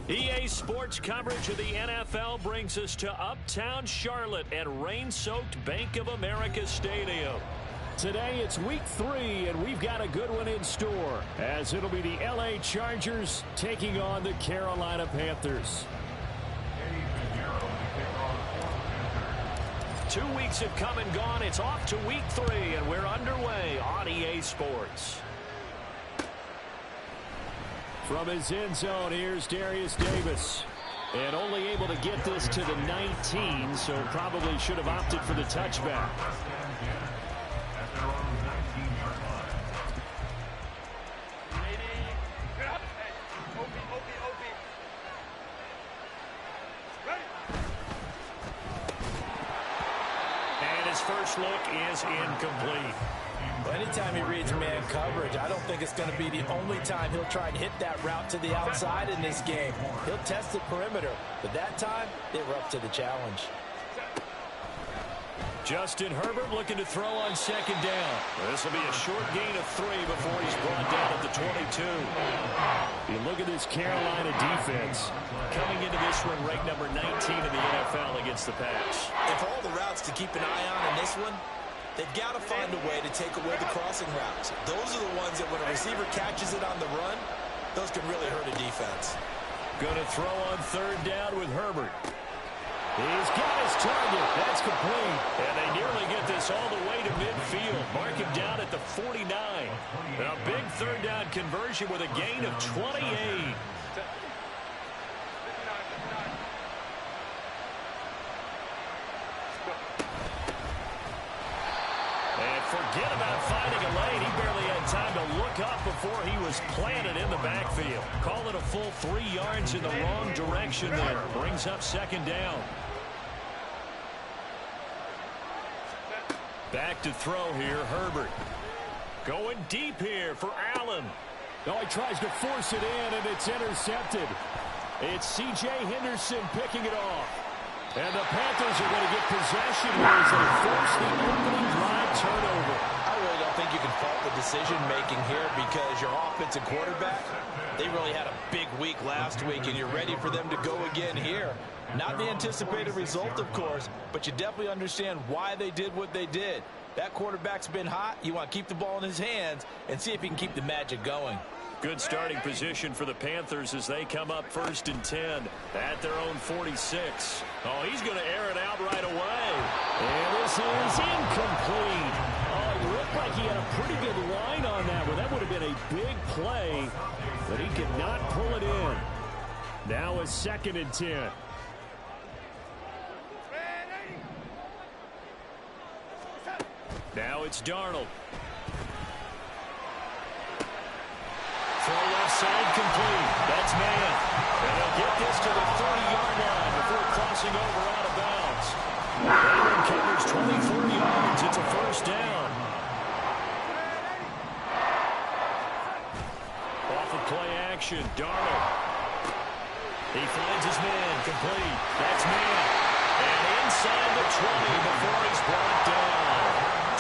EA Sports coverage of the NFL brings us to Uptown Charlotte at rain-soaked Bank of America Stadium. Today it's week 3, and we've got a good one in store, as it'll be the LA Chargers taking on the Carolina Panthers. 2 weeks have come and gone. It's off to week 3, and we're underway on EA Sports. From his end zone, here's Darius Davis. And only able to get this to the 19, so probably should have opted for the touchback. And his first look is incomplete. Well, anytime he reads man coverage, I don't think it's going to be the only time he'll try and hit that route to the outside in this game. He'll test the perimeter, but that time, they were up to the challenge. Justin Herbert looking to throw on second down. This will be a short gain of 3 before he's brought down at the 22. You look at this Carolina defense coming into this one ranked number 19 in the NFL against the pass. And for all the routes to keep an eye on in this one, they've got to find a way to take away the crossing routes. Those are the ones that when a receiver catches it on the run, those can really hurt a defense. Going to throw on third down with Herbert. He's got his target. That's complete. And they nearly get this all the way to midfield. Mark him down at the 49. A big third down conversion with a gain of 28. And forget about finding a lane. He barely had time to look up before he was planted in the backfield. Call it a full 3 yards in the wrong direction there. Brings up second down. Back to throw here, Herbert. Going deep here for Allen. Oh, he tries to force it in, and it's intercepted. It's C.J. Henderson picking it off. And the Panthers are going to get possession here as they force the opening drive turnover. I really don't think you can fault the decision-making here because your offensive quarterback, they really had a big week last week, and you're ready for them to go again here. Not the anticipated result, of course, but you definitely understand why they did what they did. That quarterback's been hot. You want to keep the ball in his hands and see if he can keep the magic going. Good starting position for the Panthers as they come up 1st and 10 at their own 46. Oh, he's going to air it out right away. And this is incomplete. Oh, it looked like he had a pretty good line on that one. That would have been a big play, but he could not pull it in. Now a 2nd and 10. Now it's Darnold. Throw left side complete. That's man. And they'll get this to the 30-yard line before crossing over out of bounds. Allen covers 24 yards. It's a first down. Off of play action, Darnold. He finds his man. Complete. That's man. And inside the 20 before he's brought down.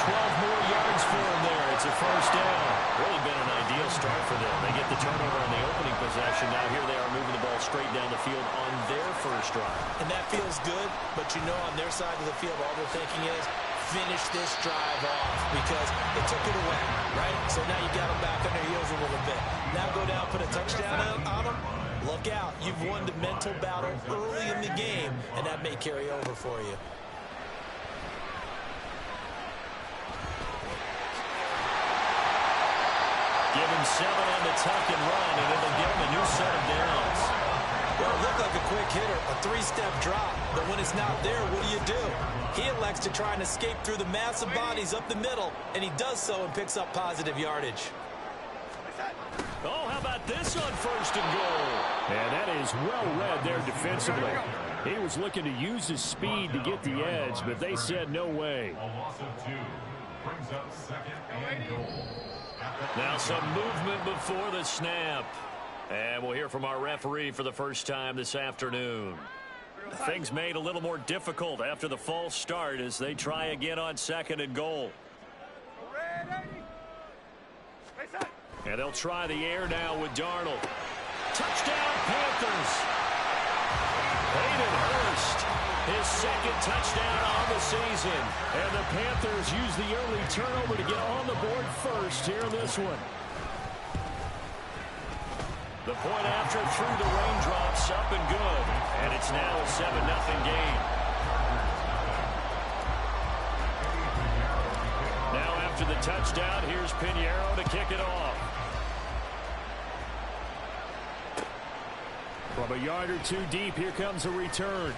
12 more yards for him there. It's a first down. Really been an ideal start for them. They get the turnover on the opening possession. Now here they are moving the ball straight down the field on their first drive. And that feels good, but you know on their side of the field all they're thinking is finish this drive off because they took it away, right? So now you got them back on their heels a little bit. Now go down, put a touchdown on them. Look out. You've won the mental battle early in the game, and that may carry over for you. Give him 7 on the tuck and run, and it'll give him a new set of downs. Well, it looked like a quick hitter, a 3-step drop, but when it's not there, what do? He elects to try and escape through the massive bodies up the middle, and he does so and picks up positive yardage. Oh, how about this on 1st and goal? And that is well read there defensively. He was looking to use his speed to get the edge, but they said no way. Now some movement before the snap. And we'll hear from our referee for the first time this afternoon. Things made a little more difficult after the false start as they try again on 2nd and goal. And they'll try the air now with Darnold. Touchdown, Panthers. Hayden Hurst, his second touchdown on the season. And the Panthers use the early turnover to get on the board first here in this one. The point after through the raindrops, up and good. And it's now a 7-0 game. Now after the touchdown, here's Pinheiro to kick it off. From a yard or two deep, here comes a return.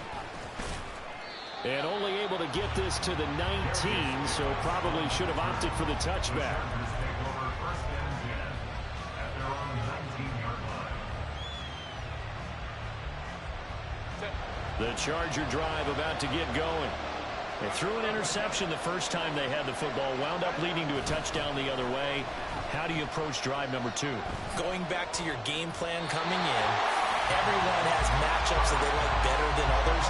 And only able to get this to the 19, so probably should have opted for the touchback. The Charger drive about to get going. They threw an interception the first time they had the football, wound up leading to a touchdown the other way. How do you approach drive number 2? Going back to your game plan coming in, everyone has matchups that they like better than others,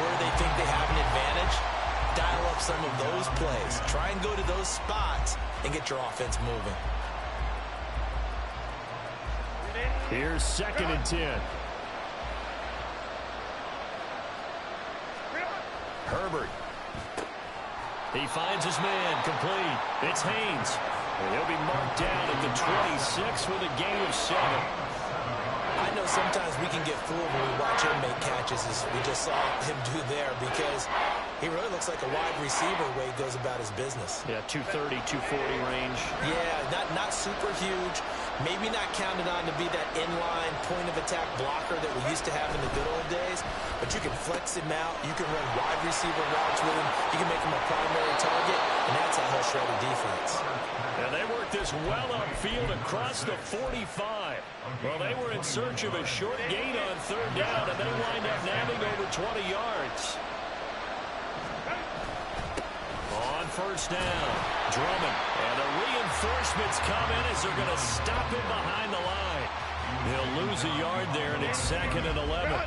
where they think they have an advantage. Dial up some of those plays. Try and go to those spots and get your offense moving. Here's 2nd and 10. Herbert. He finds his man, complete. It's Haynes. And he'll be marked down at the 26 with a gain of 7. I know sometimes we can get fooled when we watch him make catches, as we just saw him do there, because he really looks like a wide receiver the way he goes about his business. Yeah, 230, 240 range. Yeah, not super huge. Maybe not counted on to be that inline point-of-attack blocker that we used to have in the good old days, but you can flex him out. You can run wide receiver routes with him. You can make him a primary target, and that's how he'll shred a defense. And they worked this well upfield across the 45. Well, they were in search of a short gain on 3rd down, and they wind up nabbing over 20 yards. On 1st down, Drummond. And the reinforcements come in as they're going to stop him behind the line. He'll lose a yard there, and it's 2nd and 11.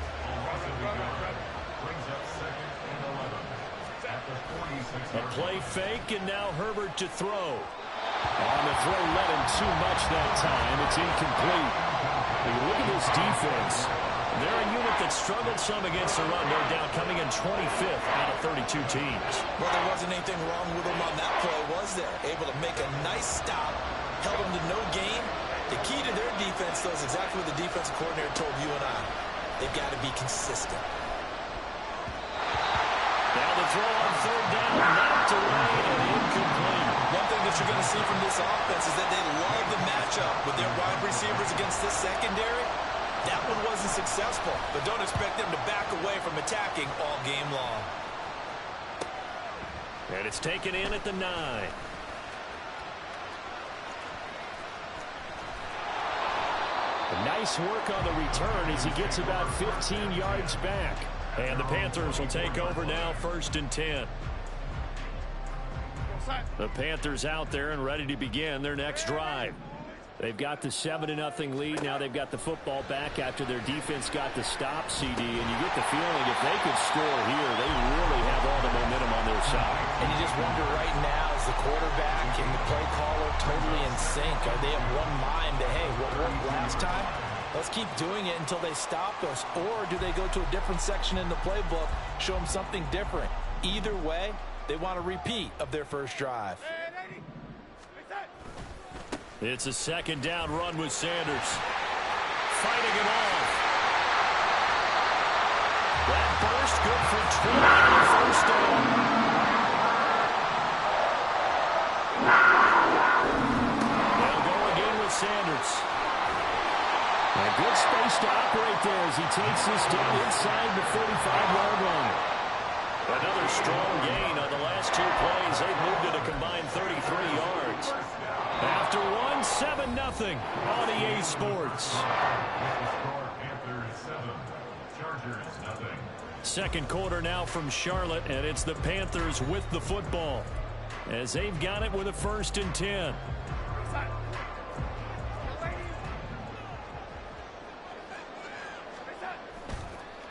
A play fake, and now Herbert to throw. On the throw, let him too much that time. It's incomplete. When you look at this defense, they're a unit that struggled some against the run. They're down, coming in 25th out of 32 teams. Well, there wasn't anything wrong with them on that play, was there? Able to make a nice stop, held them to no gain. The key to their defense, though, is exactly what the defensive coordinator told you and I. They've got to be consistent. Now the throw on 3rd down, knocked away and incomplete. One thing that you're going to see from this offense is that they love the matchup with their wide receivers against this secondary. That one wasn't successful, but don't expect them to back away from attacking all game long. And it's taken in at the 9. Nice work on the return as he gets about 15 yards back. And the Panthers will take over now, 1st and 10. The Panthers out there and ready to begin their next drive. They've got the 7-0 lead. Now they've got the football back after their defense got the stop, CD. And you get the feeling if they could score here, they really have all the momentum on their side. And you just wonder right now, is the quarterback and the play caller totally in sync? Are they of one mind that, hey, what worked last time? Let's keep doing it until they stop us. Or do they go to a different section in the playbook, show them something different? Either way, they want a repeat of their first drive. It's a 2nd down run with Sanders. Fighting it off. That burst good for 20 on the 1st down. They'll go again with Sanders. A good space to operate there as he takes this down inside the 45-yard line. Another strong gain on the last 2 plays. They've moved it a combined 33 yards. After 7-0 on EA Sports. Second quarter now from Charlotte, and it's the Panthers with the football as they've got it with a 1st and 10.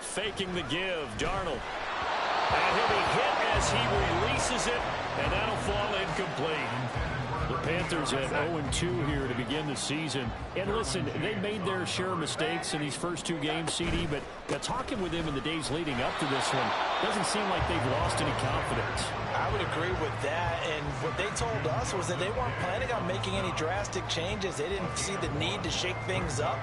Faking the give, Darnold. And he'll be hit as he releases it, and that'll fall incomplete. The Panthers Panthers at 0-2 here to begin the season. And listen, they made their share of mistakes in these first two games, CD, but talking with them in the days leading up to this one, doesn't seem like they've lost any confidence. I would agree with that, and what they told us was that they weren't planning on making any drastic changes. They didn't see the need to shake things up.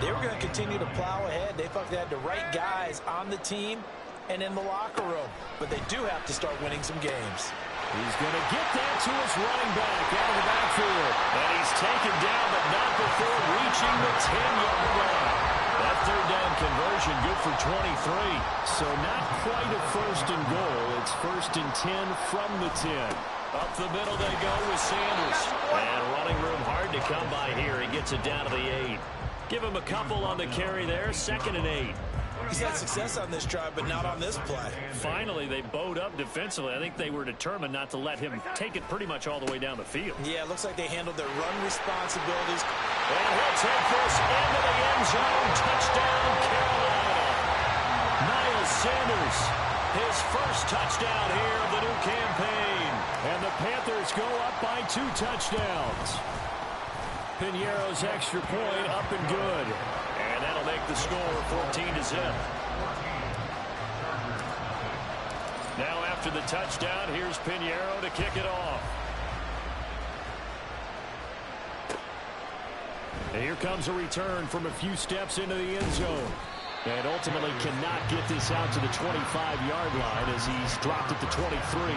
They were going to continue to plow ahead. They felt they had the right guys on the team and in the locker room, but they do have to start winning some games. He's going to get that to his running back out of the backfield. And he's taken down, but not before reaching the 10-yard line. That third down conversion good for 23. So not quite a first and goal. It's first and 10 from the 10. Up the middle they go with Sanders. And running room hard to come by here. He gets it down to the 8. Give him a couple on the carry there. 2nd and 8. He's had success on this drive, but not on this play. Finally, they bowed up defensively. I think they were determined not to let him take it pretty much all the way down the field. Yeah, it looks like they handled their run responsibilities. And he'll take this into the end zone. Touchdown, Carolina. Miles Sanders, his first touchdown here of the new campaign. And the Panthers go up by 2 touchdowns. Piñeiro's extra point up and good. And that'll make the score 14-0. Now after the touchdown, here's Piñeiro to kick it off. And here comes a return from a few steps into the end zone. And ultimately cannot get this out to the 25-yard line as he's dropped it to 23.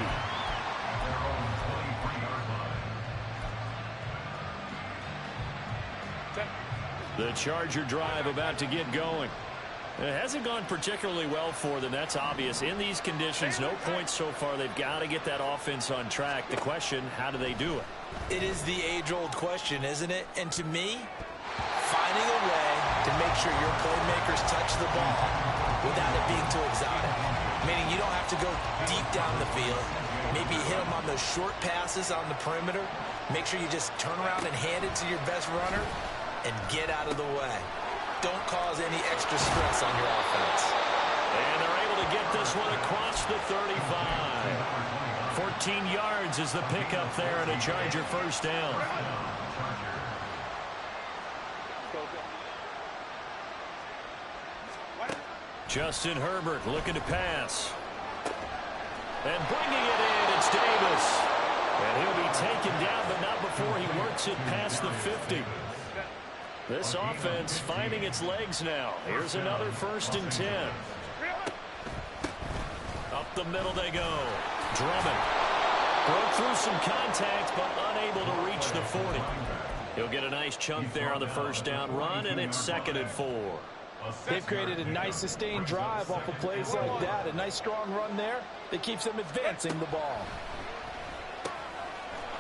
The Charger drive about to get going. It hasn't gone particularly well for them. That's obvious. In these conditions, no points so far. They've got to get that offense on track. The question, how do they do it? It is the age-old question, isn't it? And to me, finding a way to make sure your playmakers touch the ball without it being too exotic. Meaning you don't have to go deep down the field. Maybe hit them on those short passes on the perimeter. Make sure you just turn around and hand it to your best runner and get out of the way. Don't cause any extra stress on your offense. And they're able to get this one across the 35. 14 yards is the pickup there and a Charger first down. Justin Herbert looking to pass. And bringing it in, it's Davis. And he'll be taken down, but not before he works it past the 50. This offense finding its legs now. Here's another 1st and 10. Up the middle they go. Drummond broke through some contact, but unable to reach the 40. He'll get a nice chunk there on the first down run, and it's 2nd and 4. They've created a nice sustained drive off of plays like that. A nice strong run there that keeps them advancing the ball.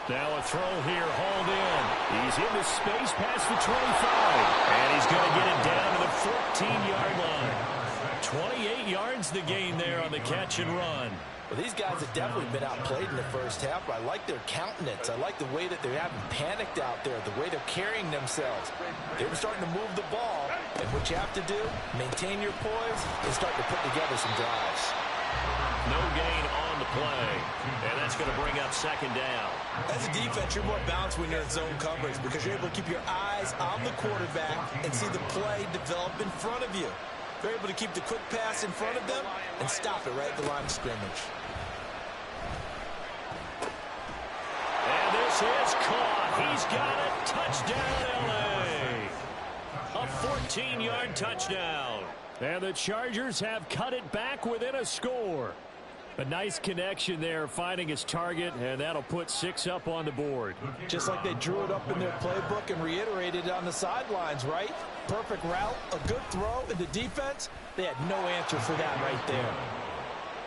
Now a throw here, hauled in. He's into space past the 25. And he's going to get it down to the 14-yard line. 28 yards the gain there on the catch and run. Well, these guys have definitely been outplayed in the first half, but I like their countenance. I like the way that they haven't panicked out there, the way they're carrying themselves. They were starting to move the ball, and what you have to do, maintain your poise and start to put together some drives. No gain on the play, and that's going to bring up 2nd down. As a defense, you're more balanced when you're in zone coverage because you're able to keep your eyes on the quarterback and see the play develop in front of you. They're able to keep the quick pass in front of them and stop it right at the line of scrimmage. And this is caught. He's got it. Touchdown, L.A. A 14-yard touchdown. And the Chargers have cut it back within a score. A nice connection there, finding his target, and that'll put 6 up on the board. Just like they drew it up in their playbook and reiterated it on the sidelines, right? Perfect route, a good throw, and the defense, they had no answer for that right there.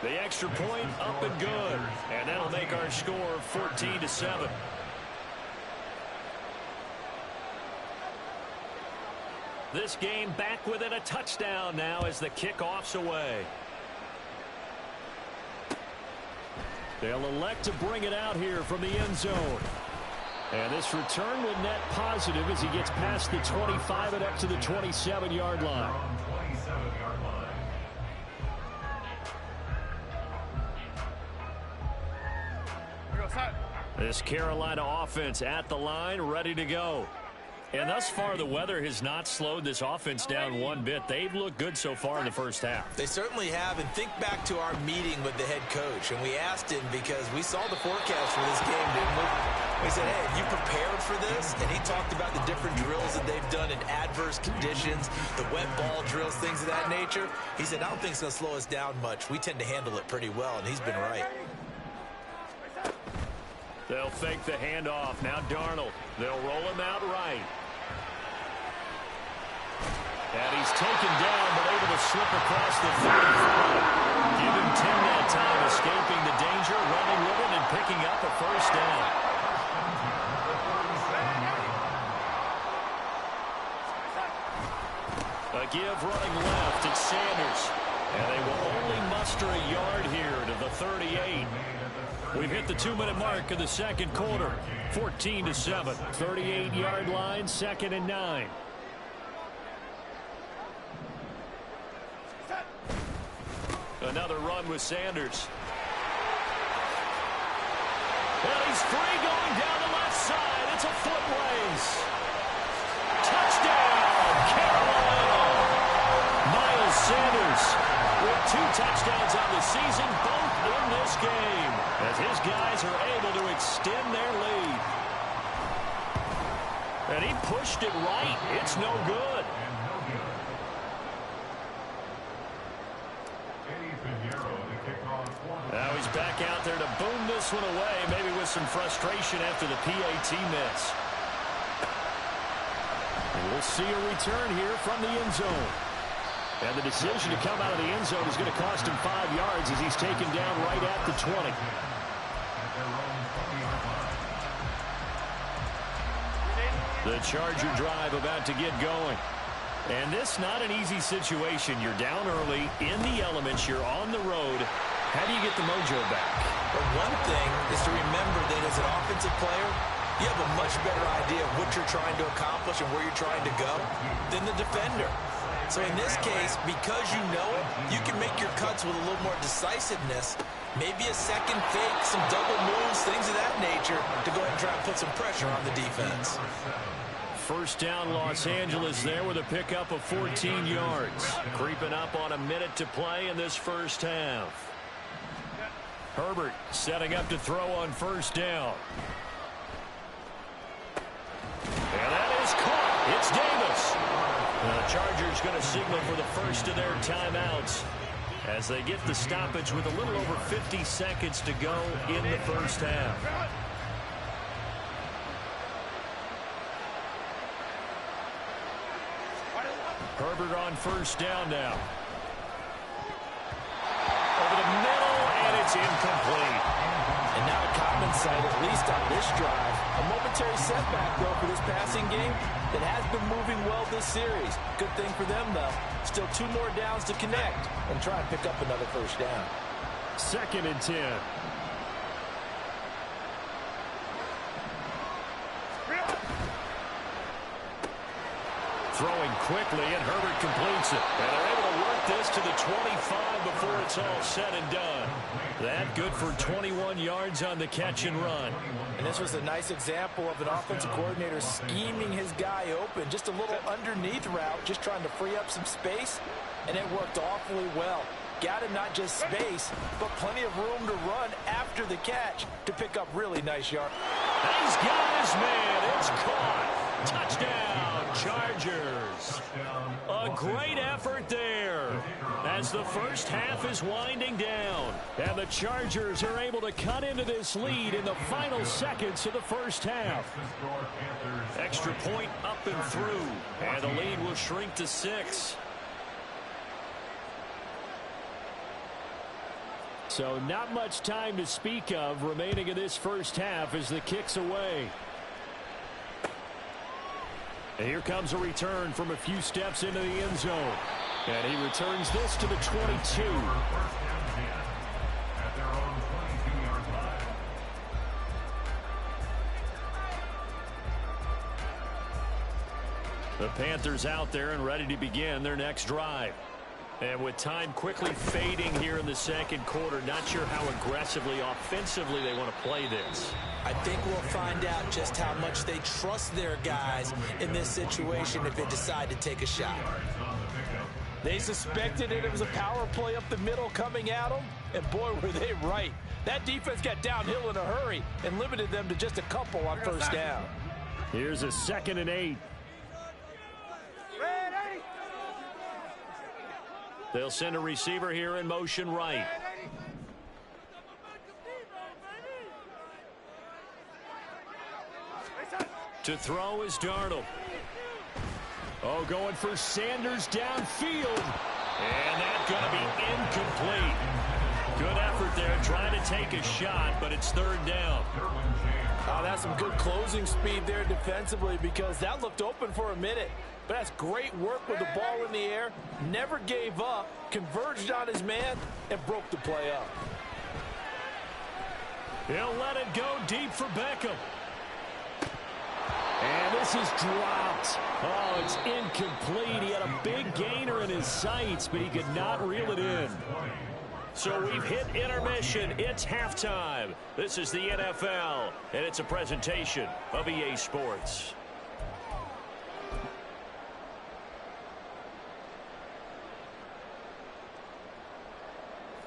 The extra point up and good, and that'll make our score 14-7. This game back within a touchdown now as the kickoff's away. They'll elect to bring it out here from the end zone. And this return will net positive as he gets past the 25 and up to the 27-yard line. This Carolina offense at the line, ready to go. And thus far, the weather has not slowed this offense down one bit. They've looked good so far in the first half. They certainly have. And think back to our meeting with the head coach. And we asked him because we saw the forecast for this game, didn't we? We said, hey, have you prepared for this? And he talked about the different drills that they've done in adverse conditions, the wet ball drills, things of that nature. He said, I don't think it's going to slow us down much. We tend to handle it pretty well, and he's been right. They'll fake the handoff. Now Darnold. They'll roll him out right. And he's taken down, but able to slip across the 35. Give him 10 that time, escaping the danger, running with it, and picking up a first down. A give running left. It's Sanders. And they will only muster a yard here to the 38. We've hit the 2-minute mark of the second quarter. 14-7. 38-yard line, 2nd and 9. Another run with Sanders. And he's free going down the left side. It's a foot race. Touchdown, Carolina. Miles Sanders with 2 touchdowns on the season, both in this game, as his guys are able to extend their lead. And he pushed it right. It's no good. Now he's back out there to boom this one away, maybe with some frustration after the PAT miss. And we'll see a return here from the end zone. And the decision to come out of the end zone is going to cost him 5 yards as he's taken down right at the 20. The Charger drive about to get going. And this not an easy situation. You're down early, in the elements, you're on the road. How do you get the mojo back? But one thing is to remember that as an offensive player, you have a much better idea of what you're trying to accomplish and where you're trying to go than the defender. So in this case, because you know it, you can make your cuts with a little more decisiveness. Maybe a second fake, some double moves, things of that nature to go ahead and try and put some pressure on the defense. First down, Los Angeles there with a pickup of 14 yards. Creeping up on a minute to play in this first half. Herbert setting up to throw on first down. And that is caught. It's Davis. The Chargers going to signal for the first of their timeouts as they get the stoppage with a little over 50 seconds to go in the first half. Herbert on first down now. Over the middle, and it's incomplete. And now a common sight, at least on this drive. A momentary setback, though, for this passing game that has been moving well this series. Good thing for them, though. Still 2 more downs to connect and try and pick up another first down. 2nd and 10. Throwing quickly, and Herbert completes it. And they're able to work this to the 25 before it's all said and done. That good for 21 yards on the catch and run. And this was a nice example of an offensive coordinator scheming his guy open. Just a little underneath route, just trying to free up some space, and it worked awfully well. Got him not just space, but plenty of room to run after the catch to pick up really nice yards. He's got his man. It's caught. Touchdown, Chargers. A great effort there as the first half is winding down. And the Chargers are able to cut into this lead in the final seconds of the first half. Extra point up and through. And the lead will shrink to 6. So not much time to speak of remaining in this first half as the kick's away. And here comes a return from a few steps into the end zone. And he returns this to the 22. The Panthers out there and ready to begin their next drive. And with time quickly fading here in the second quarter, not sure how aggressively, offensively they want to play this. I think we'll find out just how much they trust their guys in this situation if they decide to take a shot. They suspected it was a power play up the middle coming at them, and boy, were they right. That defense got downhill in a hurry and limited them to just a couple on first down. Here's a 2nd and 8. They'll send a receiver here in motion right. To throw is Darnold. Oh, going for Sanders downfield. And that's going to be incomplete. Good effort there trying to take a shot, but it's 3rd down. Oh, that's some good closing speed there defensively because that looked open for a minute. But that's great work with the ball in the air. Never gave up, converged on his man, and broke the play up. He'll let it go deep for Beckham. And this is dropped. Oh, it's incomplete. He had a big gainer in his sights, but he could not reel it in. So we've hit intermission. It's halftime. This is the NFL, and it's a presentation of EA Sports.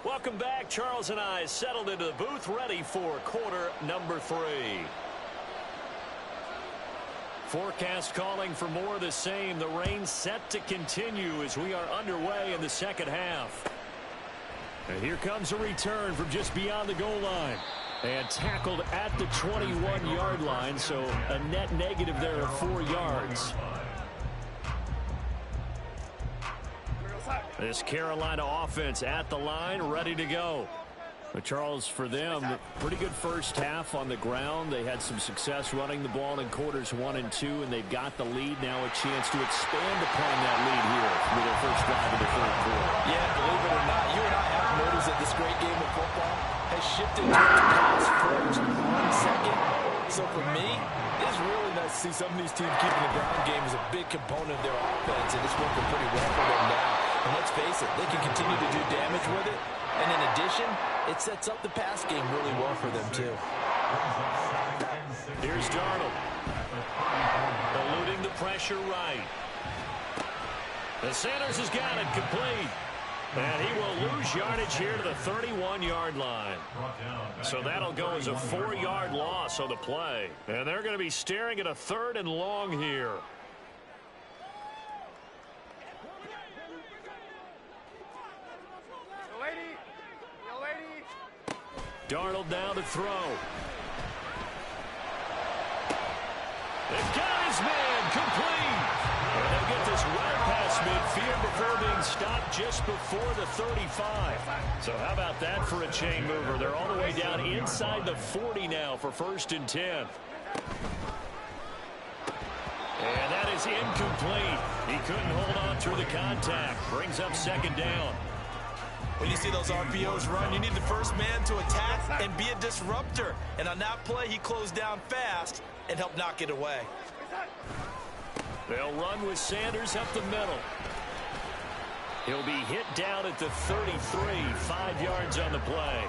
Welcome back. Charles and I settled into the booth, ready for quarter number 3. Forecast calling for more of the same. The rain set to continue as we are underway in the second half. And here comes a return from just beyond the goal line. And tackled at the 21-yard line, so a net negative there of 4 yards. This Carolina offense at the line, ready to go. But Charles, for them, pretty good first half on the ground. They had some success running the ball in quarters 1 and 2, and they've got the lead now, a chance to expand upon that lead here with their first drive in the 3rd quarter. Yeah, believe it or not, you and I have noticed that this great game of football has shifted to pass first, run second. So for me, it's really nice to see some of these teams keeping the ground game as a big component of their offense, and it's working pretty well for them now. And let's face it, they can continue to do damage with it. And in addition, it sets up the pass game really well for them, too. Here's Darnold. Eluding the pressure right. The Sanders has got it complete. And he will lose yardage here to the 31-yard line. So that'll go as a 4-yard loss on the play. And they're going to be staring at a 3rd and long here. Darnold now to throw. They've got his man complete. And they'll get this well past midfield before being stopped just before the 35. So how about that for a chain mover? They're all the way down inside the 40 now for 1st and 10. And that is incomplete. He couldn't hold on through the contact. Brings up 2nd down. When you see those RPOs run, you need the first man to attack and be a disruptor. And on that play, he closed down fast and helped knock it away. They'll run with Sanders up the middle. He'll be hit down at the 33, 5 yards on the play.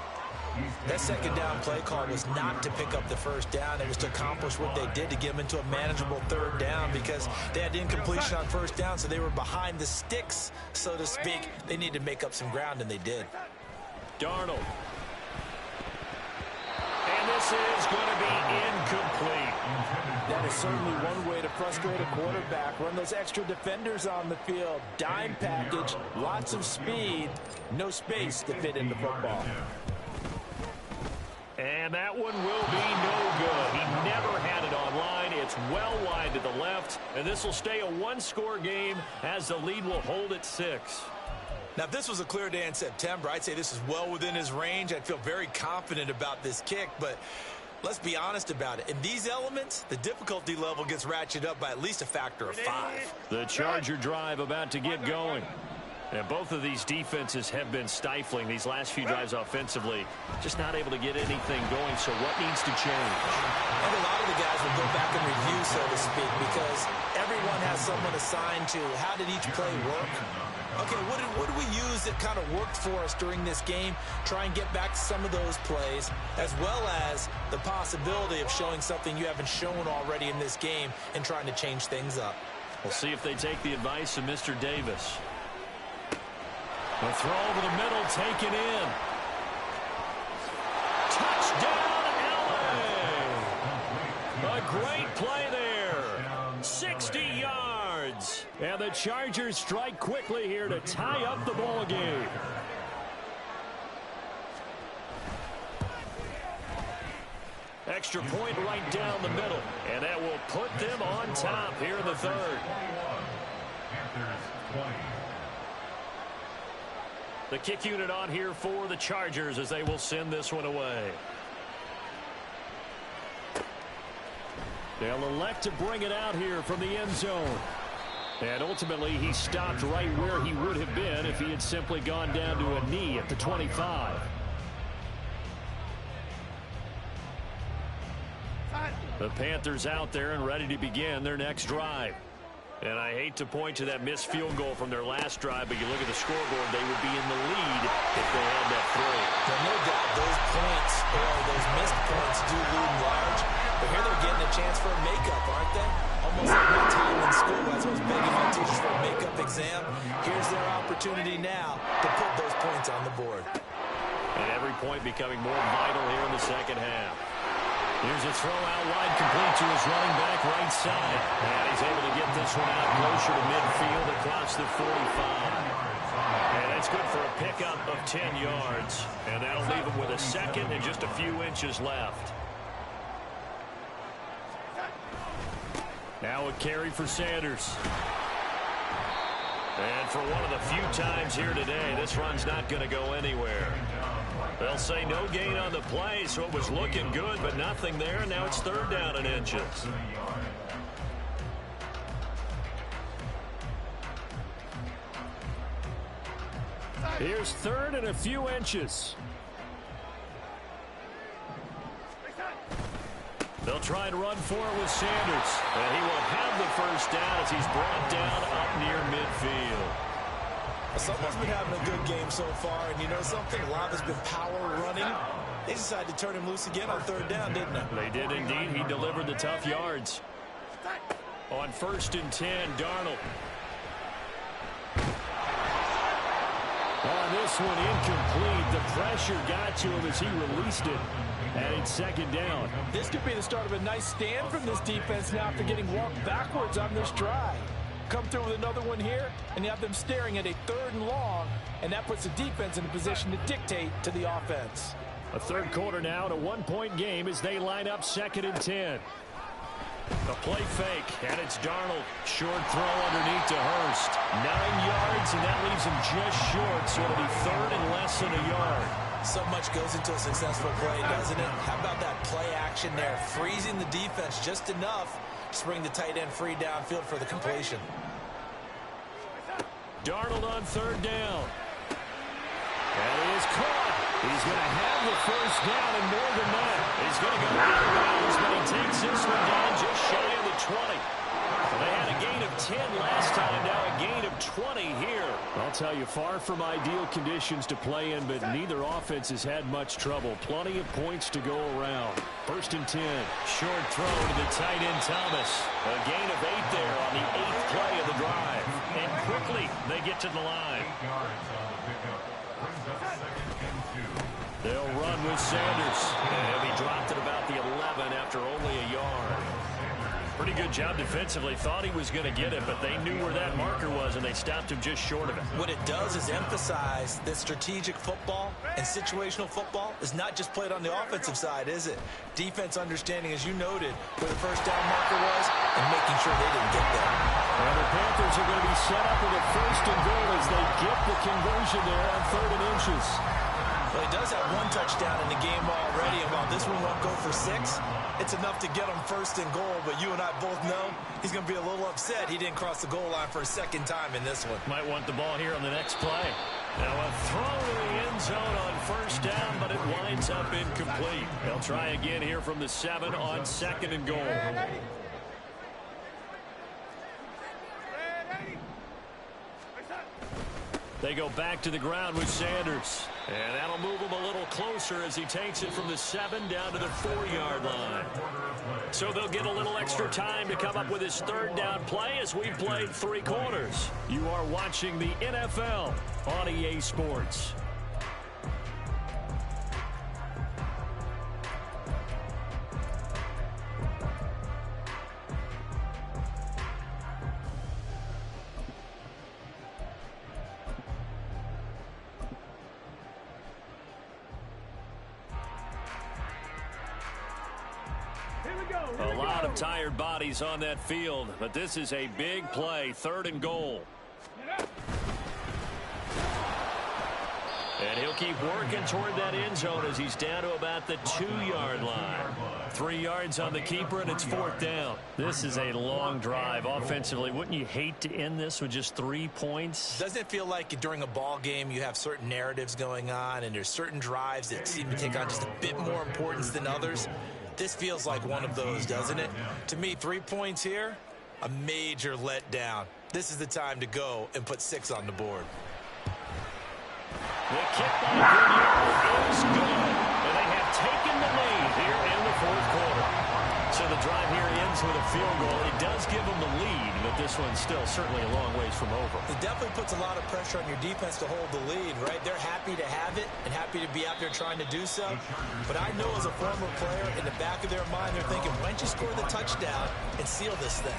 That 2nd down play call was not to pick up the first down. It was to accomplish what they did to get them into a manageable 3rd down because they had incompletion on first down, so they were behind the sticks, so to speak. They needed to make up some ground, and they did. Darnold. And this is going to be incomplete. That is certainly one way to frustrate a quarterback. Run those extra defenders on the field. Dime package, lots of speed, no space to fit in the football. And that one will be no good. He never had it online. It's well wide to the left. And this will stay a 1-score game as the lead will hold at 6. Now, if this was a clear day in September, I'd say this is well within his range. I'd feel very confident about this kick. But let's be honest about it. In these elements, the difficulty level gets ratcheted up by at least a factor of 5. The Charger drive about to get going. And both of these defenses have been stifling these last few drives offensively. Just not able to get anything going, so what needs to change? I think a lot of the guys will go back and review, so to speak, because everyone has someone assigned to how did each play work. Okay, what did we use that kind of worked for us during this game? Try and get back to some of those plays, as well as the possibility of showing something you haven't shown already in this game and trying to change things up. We'll see if they take the advice of Mr. Davis. The throw over the middle, taken in. Touchdown, LA! A great play there. 60 yards. And the Chargers strike quickly here to tie up the ball game. Extra point right down the middle. And that will put them on top here in the third. The kick unit on here for the Chargers as they will send this one away. They'll elect to bring it out here from the end zone. And ultimately, he stopped right where he would have been if he had simply gone down to a knee at the 25. The Panthers out there and ready to begin their next drive. And I hate to point to that missed field goal from their last drive, but you look at the scoreboard, they would be in the lead if they had that throw. Now, no doubt those points or those missed points do loom large, but here they're getting a chance for a makeup, aren't they? Almost like my time in school as I was begging my teachers for a makeup exam. Here's their opportunity now to put those points on the board. And every point becoming more vital here in the second half. Here's a throw out wide, complete to his running back right side. And he's able to get this one out closer to midfield across the 45. And it's good for a pickup of 10 yards. And that'll leave him with a second and just a few inches left. Now a carry for Sanders. And for one of the few times here today, this run's not going to go anywhere. They'll say no gain on the play, so it was looking good, but nothing there. Now it's third down and inches. Here's third and a few inches. They'll try and run for it with Sanders. And he will have the first down as he's brought down up near midfield. Someone's been having a good game so far, and you know something? A lot has been power running. They decided to turn him loose again on third down, didn't they? They did indeed. He delivered the tough yards. On 1st and 10, Darnold. On this one, incomplete. The pressure got to him as he released it. And it's second down. This could be the start of a nice stand from this defense now after getting walked backwards on this drive. Come through with another one here, and you have them staring at a 3rd and long, and that puts the defense in a position to dictate to the offense. A third quarter now and a 1-point game as they line up 2nd and 10. A play fake, and it's Darnold. Short throw underneath to Hurst. 9 yards, and that leaves him just short, so it'll be third and less than a yard. So much goes into a successful play, doesn't it? How about that play action there? Freezing the defense just enough to bring the tight end free downfield for the completion. Darnold on third down. And he is caught. He's going to have the first down and more than that. He's going to go out of bounds, but he takes this one down just shy of the 20. They had a gain of 10 last time, now a gain of 20 here. I'll tell you, far from ideal conditions to play in, but neither offense has had much trouble. Plenty of points to go around. 1st and 10. Short throw to the tight end, Thomas. A gain of 8 there on the 8th play of the drive. And quickly, they get to the line. They'll run with Sanders. And he dropped at about the 11 after only a yard. Pretty good job defensively. Thought he was going to get it, but they knew where that marker was, and they stopped him just short of it. What it does is emphasize that strategic football and situational football is not just played on the offensive side, is it? Defense understanding, as you noted, where the first down marker was and making sure they didn't get there. And the Panthers are going to be set up with a 1st and goal as they get the conversion there on 3rd and inches. Well, he does have 1 touchdown in the game already, and while this one won't go for 6, it's enough to get him first and goal, but you and I both know he's going to be a little upset he didn't cross the goal line for a second time in this one. Might want the ball here on the next play. Now a throw to the end zone on first down, but it winds up incomplete. They'll try again here from the 7 on 2nd and goal. They go back to the ground with Sanders. And that'll move him a little closer as he takes it from the 7 down to the 4-yard line. So they'll get a little extra time to come up with his 3rd down play as we've played 3 quarters. You are watching the NFL on EA Sports. A lot of tired bodies on that field, but this is a big play, 3rd and goal. And he'll keep working toward that end zone as he's down to about the 2-yard line. 3 yards on the keeper, and it's 4th down. This is a long drive offensively. Wouldn't you hate to end this with just 3 points? Doesn't it feel like during a ball game you have certain narratives going on, and there's certain drives that seem to take on just a bit more importance than others? This feels like one of those, doesn't it? To me, 3 points here, a major letdown. This is the time to go and put 6 on the board. The kick by Grenier is good, and they have taken the lead here in the 4th quarter. So the drive here ends with a field goal. It does give them the lead, but this one's still certainly a long ways from over. It definitely puts a lot of pressure on your defense to hold the lead, right? They're happy to have it and happy to be out there trying to do so. But I know as a former player, in the back of their mind, they're thinking, why don't you score the touchdown and seal this thing?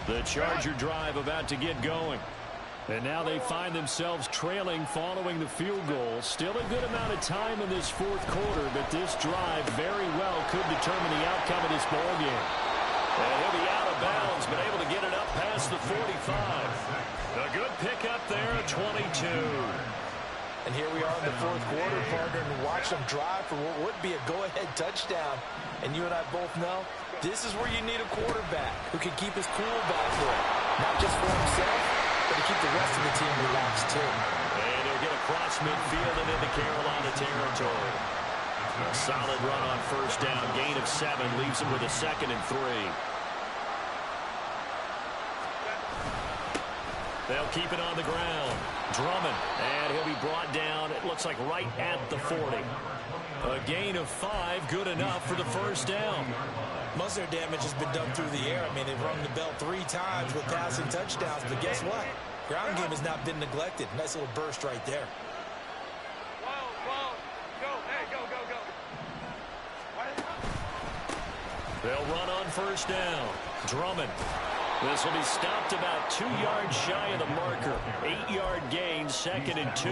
The Charger drive about to get going. And now they find themselves trailing following the field goal. Still a good amount of time in this 4th quarter, but this drive very well could determine the outcome of this ball game. And he'll be out of bounds, but able to get it up past the 45. A good pickup there at 22. And here we are in the 4th quarter, partner, and watch them drive for what would be a go-ahead touchdown. And you and I both know this is where you need a quarterback who can keep his cool back there. Not just for himself, but to keep the rest of the team relaxed, too. And he'll get across midfield and into Carolina territory. A solid run on first down. Gain of 7 leaves him with a 2nd and 3. They'll keep it on the ground. Drummond, and he'll be brought down, it looks like right at the 40. A gain of 5, good enough for the first down. Most of their damage has been done through the air. I mean, they've rung the bell 3 times with passing touchdowns, but guess what? Ground game has not been neglected. Nice little burst right there. They'll run on first down. Drummond. This will be stopped about 2 yards shy of the marker. 8-yard gain, 2nd and 2.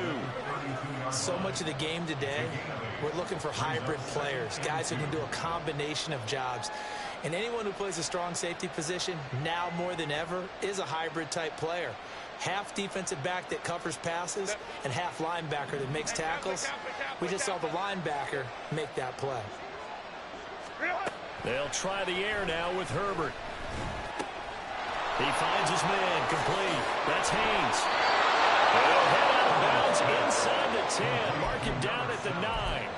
So much of the game today, we're looking for hybrid players, guys who can do a combination of jobs. And anyone who plays a strong safety position, now more than ever, is a hybrid-type player. Half defensive back that covers passes and half linebacker that makes tackles. We just saw the linebacker make that play. They'll try the air now with Herbert. He finds his man, complete. That's Haynes. They'll head out of bounds inside the 10. Mark him down at the 9.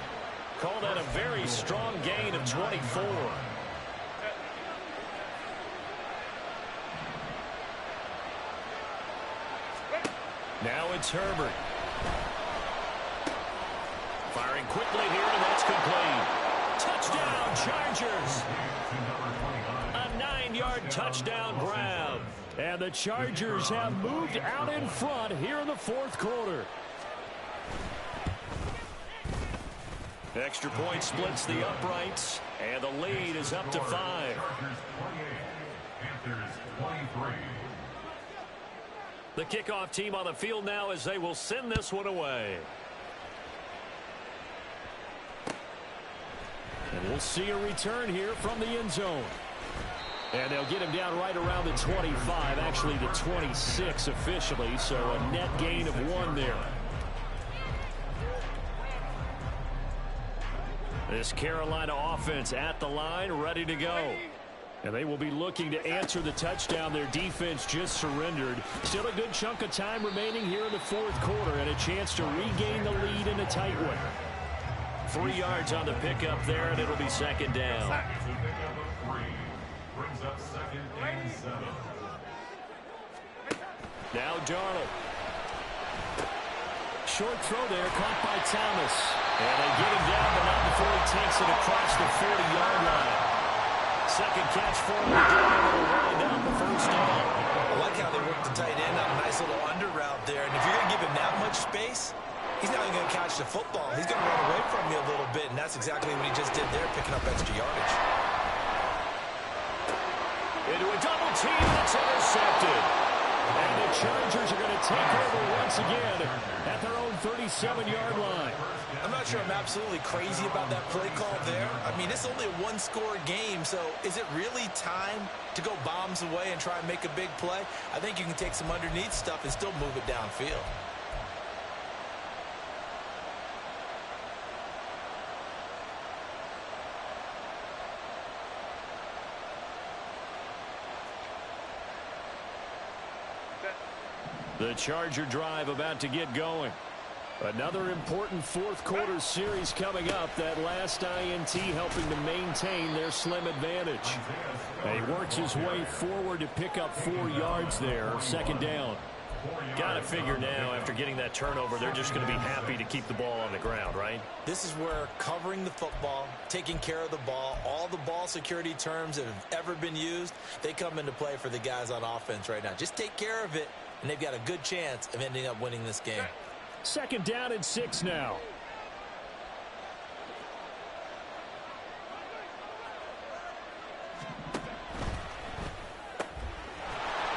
Call that a very strong gain of 24. Now it's Herbert. Firing quickly here, and that's complete. Touchdown, Chargers. A 9-yard touchdown grab. And the Chargers have moved out in front here in the 4th quarter. Extra point splits the uprights, and the lead is up to 5. The kickoff team on the field now as they will send this one away. And we'll see a return here from the end zone. And they'll get him down right around the 25, actually the 26 officially, so a net gain of 1 there. This Carolina offense at the line, ready to go. And they will be looking to answer the touchdown their defense just surrendered. Still a good chunk of time remaining here in the fourth quarter and a chance to regain the lead in a tight one. 3 yards on the pickup there, and it'll be second down. Now Darnold. Short throw there, caught by Thomas. And they get him down, but not before he takes it across the 40-yard line. Second catch for him. Will wind up the first down. I like how they worked the tight end on a nice little under route there. And if you're going to give him that much space, he's not even going to catch the football. He's going to run away from you a little bit, and that's exactly what he just did there, picking up extra yardage. Into a double team that's intercepted. And the Chargers are going to take over once again at their own 37-yard line. I'm not sure I'm absolutely crazy about that play call there. I mean, it's only a one-score game, so is it really time to go bombs away and try and make a big play? I think you can take some underneath stuff and still move it downfield. The Charger drive about to get going. Another important fourth quarter series coming up. That last INT helping to maintain their slim advantage. And he works his way forward to pick up 4 yards there. Second down. Got to figure now, after getting that turnover, they're just going to be happy to keep the ball on the ground, right? This is where covering the football, taking care of the ball, all the ball security terms that have ever been used, they come into play for the guys on offense right now. Just take care of it, and they've got a good chance of ending up winning this game. Second down and 6 now.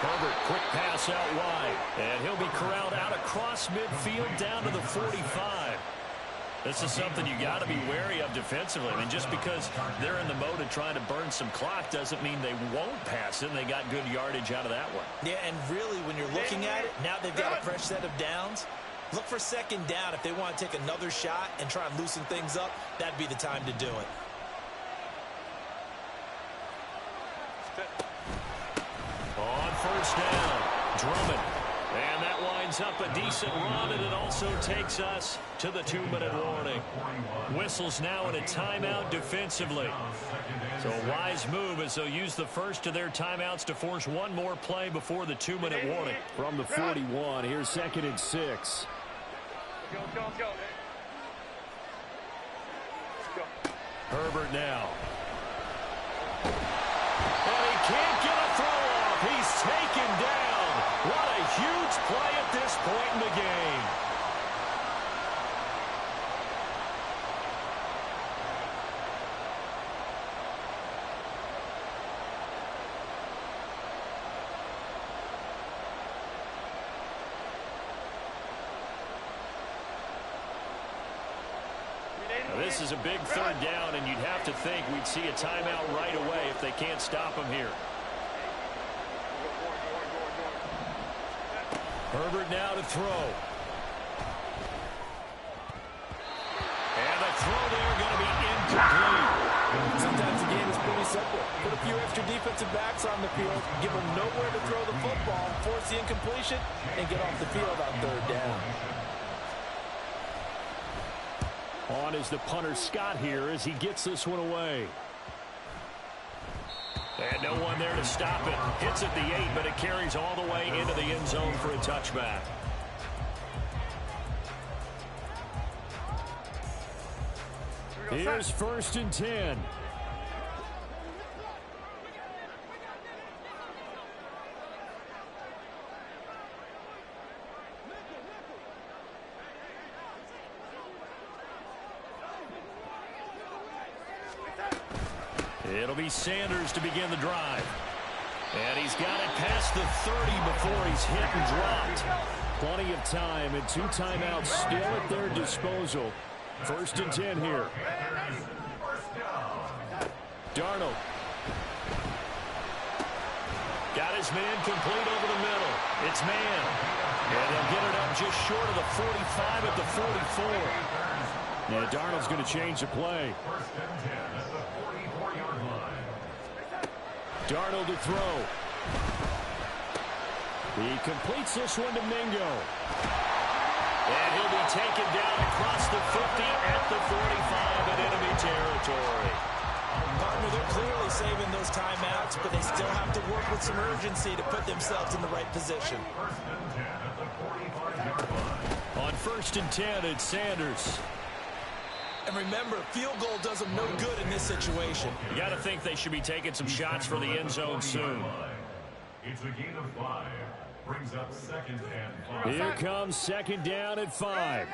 Herbert, quick pass out wide. And he'll be corralled out across midfield down to the 45. This is something you got to be wary of defensively. I mean, just because they're in the mode of trying to burn some clock doesn't mean they won't pass it, and they got good yardage out of that one. Yeah, and really, when you're looking at it, now they've got a fresh set of downs. Look for second down. If they want to take another shot and try and loosen things up, that'd be the time to do it. On first down, Drummond. And that winds up a decent run, and it also takes us to the 2-minute warning. Whistles now in a timeout defensively. So a wise move as they'll use the first of their timeouts to force one more play before the 2-minute warning. From the 41, here's second and 6. Go. Herbert now. And he can't get a throw off. He's taken down. What a huge play at this point in the game. Now, this is a big third down, and you'd have to think we'd see a timeout right away if they can't stop him here. Herbert now to throw. And the throw there going to be incomplete. Sometimes the game is pretty simple. Put a few extra defensive backs on the field, give them nowhere to throw the football, force the incompletion, and get off the field on third down. On is the punter Scott here as he gets this one away. And no one there to stop it. Hits at the 8, but it carries all the way into the end zone for a touchback. Here's first and 10. It'll be Sanders to begin the drive. And he's got it past the 30 before he's hit and dropped. Plenty of time and 2 timeouts still at their disposal. First and 10 here. Got his man complete over the middle. It's man. And they'll get it up just short of the 45 at the 44. Yeah, Darnold's going to change the play. Darnold to throw. He completes this one to Mingo. And he'll be taken down across the 50 at the 45 in enemy territory. Partner, they're clearly saving those timeouts, but they still have to work with some urgency to put themselves in the right position. On 1st and 10, it's Sanders. And remember, field goal does them no good in this situation. You got to think they should be taking some shots for the end zone soon. It's a gain of 5. Brings up 2nd and 5. Here comes 2nd down at 5.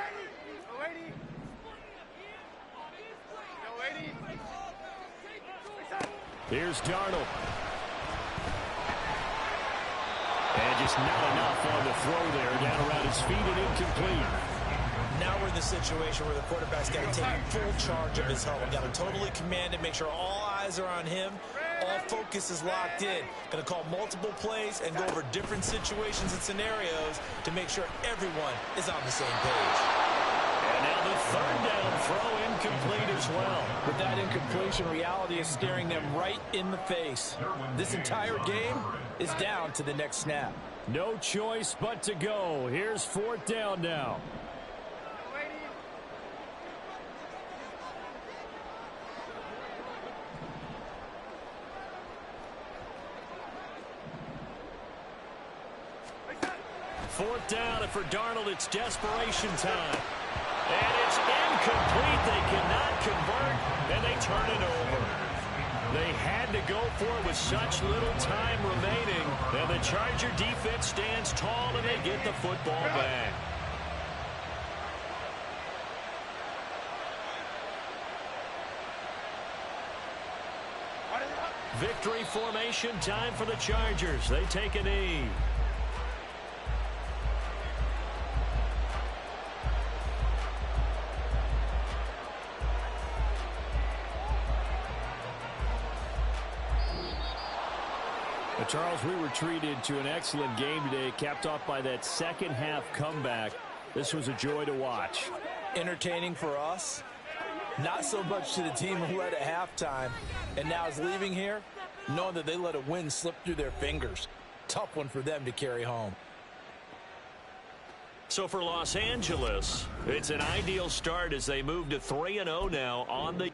Here's Darnold. And just not enough on the throw there. Down around his feet and incomplete. Now we're in the situation where the quarterback's got to take full charge of his helmet. Got to totally command it, make sure all eyes are on him. All focus is locked in. Going to call multiple plays and go over different situations and scenarios to make sure everyone is on the same page. And now the 3rd down throw incomplete as well. With that incompletion, reality is staring them right in the face. This entire game is down to the next snap. No choice but to go. Here's 4th down now. Fourth down, and for Darnold, it's desperation time. And it's incomplete. They cannot convert, and they turn it over. They had to go for it with such little time remaining. And the Charger defense stands tall, and they get the football back. Victory formation time for the Chargers. They take a knee. Charles, we were treated to an excellent game today, capped off by that second half comeback. This was a joy to watch. Entertaining for us, not so much to the team who led at halftime and now is leaving here knowing that they let a win slip through their fingers. Tough one for them to carry home. So for Los Angeles, it's an ideal start as they move to 3-0 now on the